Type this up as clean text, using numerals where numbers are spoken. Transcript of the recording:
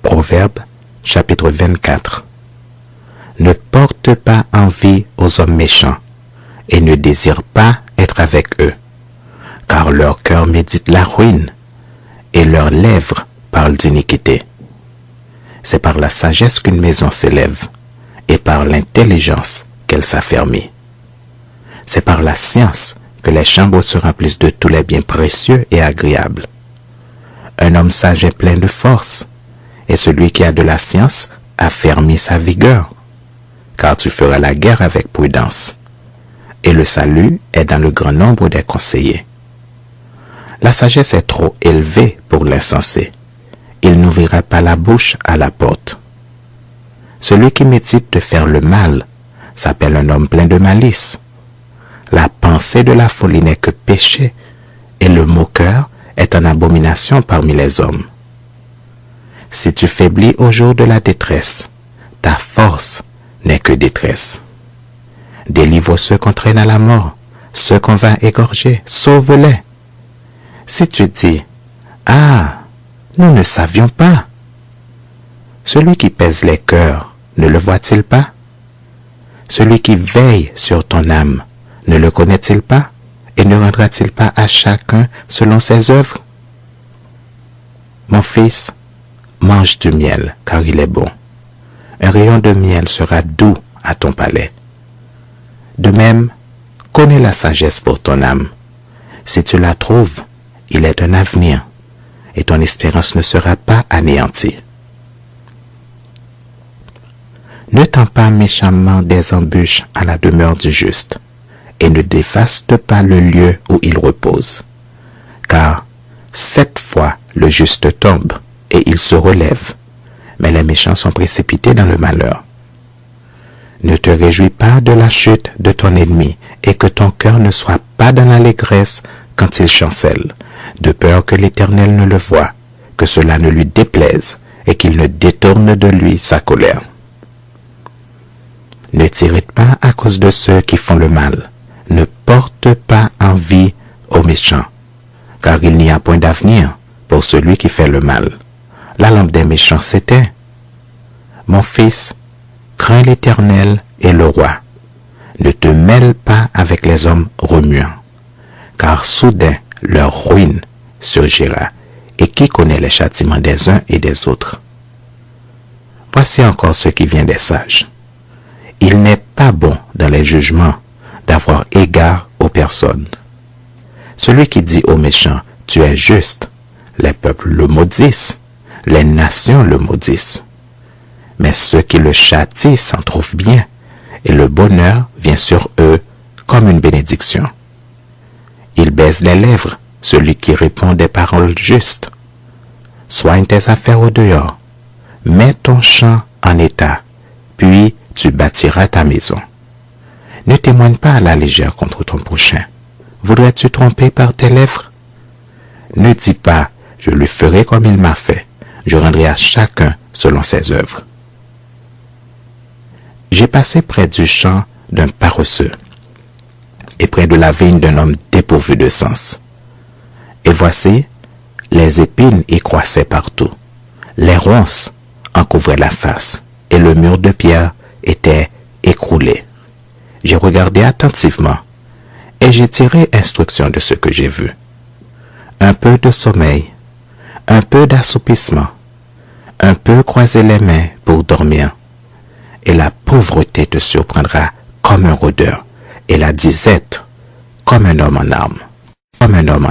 Proverbes, chapitre 24. Ne porte pas envie aux hommes méchants, et ne désire pas être avec eux, car leur cœur médite la ruine, et leurs lèvres parlent d'iniquité. C'est par la sagesse qu'une maison s'élève, et par l'intelligence qu'elle s'affermit. C'est par la science que les chambres se remplissent de tous les biens précieux et agréables. Un homme sage est plein de force, et celui qui a de la science affermit sa vigueur, car tu feras la guerre avec prudence, et le salut est dans le grand nombre des conseillers. La sagesse est trop élevée pour l'insensé. Il n'ouvrira pas la bouche à la porte. Celui qui médite de faire le mal s'appelle un homme plein de malice. La pensée de la folie n'est que péché, et le moqueur est une abomination parmi les hommes. Si tu faiblis au jour de la détresse, ta force n'est que détresse. Délivre ceux qu'on traîne à la mort, ceux qu'on va égorger, sauve-les. Si tu dis, « Ah, nous ne savions pas », celui qui pèse les cœurs, ne le voit-il pas? Celui qui veille sur ton âme, ne le connaît-il pas? Et ne rendra-t-il pas à chacun selon ses œuvres? Mon fils, mange du miel, car il est bon. Un rayon de miel sera doux à ton palais. De même, connais la sagesse pour ton âme. Si tu la trouves, il est un avenir, et ton espérance ne sera pas anéantie. Ne tends pas méchamment des embûches à la demeure du juste, et ne dévaste pas le lieu où il repose. Car 7 fois le juste tombe, et il se relève, mais les méchants sont précipités dans le malheur. Ne te réjouis pas de la chute de ton ennemi, et que ton cœur ne soit pas dans l'allégresse quand il chancelle, de peur que l'Éternel ne le voie, que cela ne lui déplaise, et qu'il ne détourne de lui sa colère. Ne t'irrite pas à cause de ceux qui font le mal, ne porte pas envie aux méchants, car il n'y a point d'avenir pour celui qui fait le mal. La lampe des méchants s'éteint. Mon fils, crains l'Éternel et le roi. Ne te mêle pas avec les hommes remuants, car soudain leur ruine surgira, et qui connaît les châtiments des uns et des autres? Voici encore ce qui vient des sages. Il n'est pas bon dans les jugements d'avoir égard aux personnes. Celui qui dit aux méchants, tu es juste, les peuples le maudissent, les nations le maudissent. Mais ceux qui le châtient s'en trouvent bien, et le bonheur vient sur eux comme une bénédiction. Il baise les lèvres, celui qui répond des paroles justes. Soigne tes affaires au dehors, mets ton champ en état, puis tu bâtiras ta maison. Ne témoigne pas à la légère contre ton prochain. Voudrais-tu tromper par tes lèvres? Ne dis pas, je lui ferai comme il m'a fait. Je rendrai à chacun selon ses œuvres. J'ai passé près du champ d'un paresseux et près de la vigne d'un homme dépourvu de sens. Et voici, les épines y croissaient partout. Les ronces en couvraient la face et le mur de pierre était écroulé. J'ai regardé attentivement et j'ai tiré instruction de ce que j'ai vu. Un peu de sommeil, un peu d'assoupissement, un peu croiser les mains pour dormir, et la pauvreté te surprendra comme un rôdeur, et la disette comme un homme en armes, comme un homme en